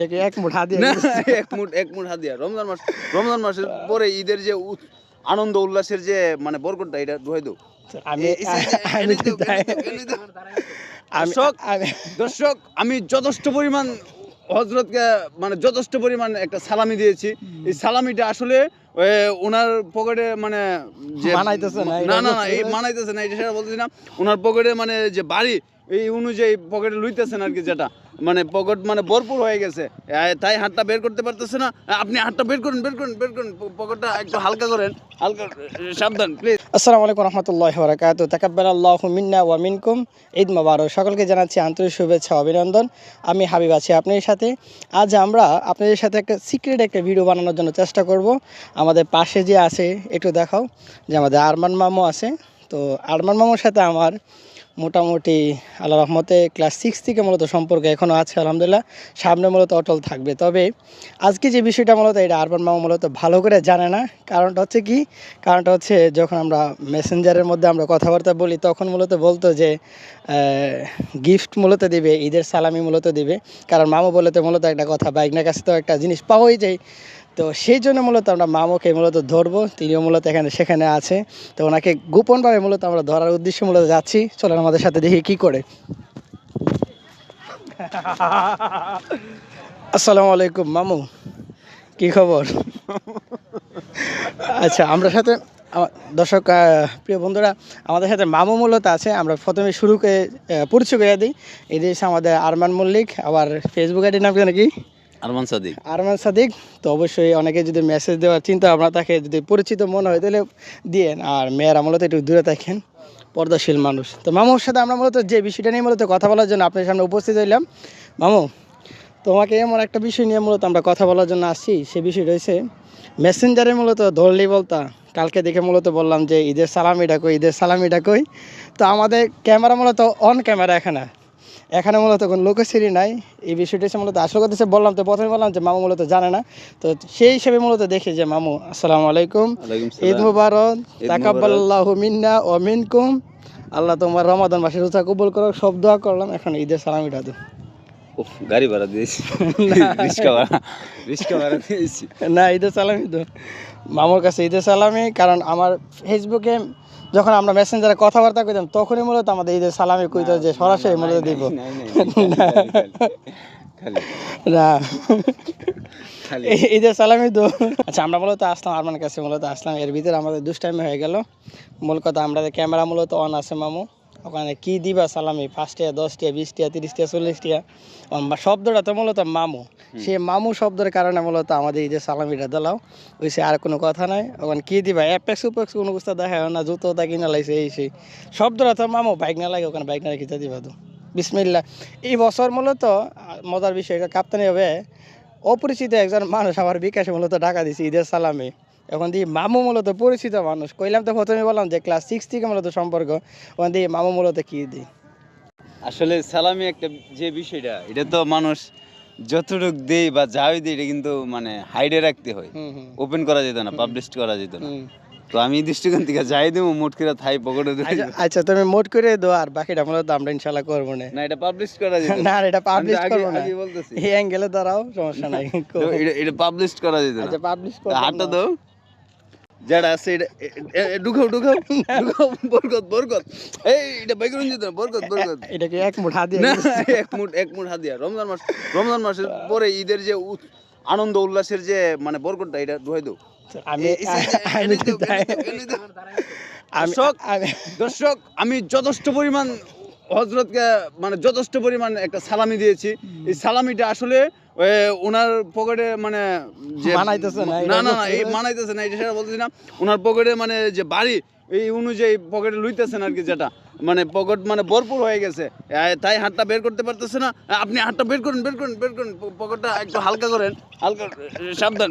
এক মুঠ হাদিয়া না, এক মুঠ হাদিয়া। রমজান মাসের পরে ঈদের যে আনন্দ উল্লাসের যে মানে বরকতটা, এটা দোহাই দাও। আমি এনে দাও, এনে দাও। দর্শক, আমি যথেষ্ট পরিমাণ হযরতকে মানে যথেষ্ট পরিমাণ একটা সালামি দিয়েছি। এই সালামিটা আসলে ওনার পকেটে মানে যে মানাইতেছে না, না না না, এই মানাইতেছে না, এটা সেটা বলতেছি না। ওনার পকেটে মানে যে বাড়ি, এই অনুযায়ী পকেটে লইতেছেন আর কি, যেটা মানে পকেট মানে ভরপুর হয়ে গেছে, তাই হাতটা বের করতে পারতেছে না। আপনি হাতটা বের করুন, পকেটটা একটু হালকা করেন, হালকা, সাবধান প্লিজ। আসসালামু আলাইকুম রাহমাতুল্লাহি ওয়া বারাকাতুহু। তাকাব্বালাল্লাহু মিন্না ওয়া মিনকুম। ঈদ মোবারক। সকলকে জানাচ্ছি আন্তরিক শুভেচ্ছা অভিনন্দন। আমি হাবিব আছি আপনাদের সাথে। আজ আমরা আপনাদের সাথে একটা সিক্রেট একটা ভিডিও বানানোর জন্য চেষ্টা করব। আমাদের পাশে যে আছে একটু দেখাও, যে আমাদের আরমান মামু আছে। তো আরমান মামুর সাথে আমার মোটামুটি আল্লাহ রহমতে ক্লাস 6 থেকে মূলত সম্পর্ক এখনও আছে আলহামদুলিল্লাহ, সামনে মূলত অটল থাকবে। তবে আজকে যে বিষয়টা মূলত এটা আরমান মামু মূলত ভালো করে জানে না। কারণটা হচ্ছে কি, কারণটা হচ্ছে যখন আমরা মেসেঞ্জারের মধ্যে আমরা কথাবার্তা বলি, তখন মূলত বলতো যে গিফট মূলত দিবে, ঈদের সালামি মূলত দিবে। কারণ মামু বলে তো মূলত একটা কথা, বাইকনার কাছে তো একটা জিনিস পাওয়াই যায়। তো সেই জন্য মূলত আমরা মামুকে মূলত ধরবো, তিনিও মূলত সেখানে আছে। তো ওনাকে গোপনভাবে মূলত আমরা ধরার উদ্দেশ্যে মূলত যাচ্ছি। চলেন আমাদের সাথে দেখি কি করে। আসসালামু আলাইকুম মামু, কি খবর? আচ্ছা, আমরা সাথে দর্শক প্রিয় বন্ধুরা, আমাদের সাথে মামু মূলত আছে। আমরা প্রথমে শুরুকে পরিচয় করে দিই। এই যে আমাদের আরমান মল্লিক, আবার ফেসবুক আইডির নাম কি? আরমান সাদিক। তো অবশ্যই অনেকে যদি মেসেজ দেওয়ার চিন্তা ভাবনা থাকে, যদি পরিচিত মনে হয় তাহলে দিয়েন। আর মেয়েরা মূলত একটু দূরে থাকেন, পর্দাশীল মানুষ। তো মামুর সাথে আমরা মূলত যে বিষয়টা নিয়ে মূলত কথা বলার জন্য আপনার সামনে উপস্থিত হইলাম। মামু, তোমাকে এমন একটা বিষয় নিয়ে মূলত আমরা কথা বলার জন্য আসছি। সে বিষয় রয়েছে মেসেঞ্জারে মূলত ধরলেই বলতা, কালকে দেখে মূলত বললাম যে ঈদের সালামিটা কই। তো আমাদের ক্যামেরা মূলত অন ক্যামেরা, এখানে মূলত কোনো লোকেশনই নাই। এই বিষয়টা হচ্ছে মূলত আসল কথা বললাম, তো প্রথমে বললাম যে মামু মূলত জানে না। তো সেই হিসেবে মূলত দেখি যে মামু, আসসালামু আলাইকুম, ঈদ মুবারক, তাকাব্বালাল্লাহু মিন্না ওয়া মিনকুম। আল্লাহ তোমার রমাদান মাসের রোজা কবুল করো, সব দোয়া করলাম। এখন ঈদের সালামিটা দাও। গাড়ি ভাড়া দিয়েছি, রিস্কা ভাড়া দিয়েছি না, ঈদের সালামি তো মামুর কাছে ঈদের সালামি। কারণ আমার ফেসবুকে যখন আমরা মেসেঞ্জারে কথাবার্তা কইতাম, তখনই মূলত আমাদের ঈদের সালামি কইতো যে সরাসরি মূলত দিব না, ঈদের সালামি তো। আচ্ছা, আমরা মূলত আসলাম আরমানের কাছে, এর ভিতরে আমাদের দুষ্টাইমি হয়ে গেল। মূল কথা, আমাদের ক্যামেরা মূলত অন আছে। মামু, ওখানে কি দিবা সালামি? 5 টাকা, 10 টাকা, 20 টাকা, 30 টাকা, 40 টাকা। শব্দটা তো মূলত মামু, সে মামু শব্দের কারণে মূলত আমাদের ঈদের সালামিটা দিলাও ওইসে, আর কোনো কথা নাই। ওখানে কি দিবা? অ্যাপেক্স উপেক্স কোনো কিছু দেখা হয় না, জুতো তা কিনা লাগছে এই সেই শব্দটা তো মামু। বাইক না লাগে, ওখানে বাইক না রেখে দিবা তো। বিসমিল্লাহ। এই বছর মূলত মজার বিষয়, কাপ্তানি হবে অপরিচিত একজন মানুষ আমার বিকাশে মূলত টাকা দিছে ঈদের সালামে। এখন দিয়ে মামু মূলত পরিচিত মানুষ, কইলাম তো প্রথমে বললাম যে ক্লাস 6 থেকে মূলত সম্পর্ক। ওখান দিয়ে মামু মূলত কি দিই। আসলে সালামি একটা যে বিষয়টা, এটা তো মানুষ যতটুক দেই বা যাই দেই, এটা কিন্তু মানে হাইডে রাখতে হয়, ওপেন করা যেত না, পাবলিশ করা যেত না। তো আমি দৃষ্টিকোণ থেকে যাই দেবো, মোট করে থাই পকেটে দিই। আচ্ছা, তুমি মোট করে দাও, আর বাকিটা মূলত আমরা ইনশাআল্লাহ করবো না। এটা পাবলিশ করা যেত না, এটা পাবলিশ করব না, আগে বলতেছি এই অ্যাঙ্গেলে দাঁড়াও, সমস্যা নাই। এটা পাবলিশ করা যেত না। আচ্ছা, পাবলিশ করব। হাতটা দাও, যেটা আছে এটা ঢুকাও বরকত এই এটা বাইকরুন যেত না, বরকত এটা কি এক মুঠ হাদিয়া? না, এক মুঠ হাদিয়া। রমজান মাসের পরে ঈদের যে আনন্দ উল্লাসের যে মানে বরকতটা, এটা দোহাই দাও। দর্শক, আমি যথেষ্ট পরিমাণ হযরতকে মানে যথেষ্ট পরিমাণ একটা সালামি দিয়েছি। এই সালামিটা আসলে ওনার পকেটে মানে যে মানাইতেছে না, না না না, এই মানাইতেছে না, এটা সেটা বলতেছি না। ওনার পকেটে মানে যে বাড়ি, এই অনুযায়ী পকেটে লইতেছেন আর কি, যেটা মানে পকেট মানে ভরপুর হয়ে গেছে, তাই হাতটা বের করতে পারতেছে না। আপনি হাতটা বের করুন, পকেটটা একটু হালকা করেন, হালকা, সাবধান।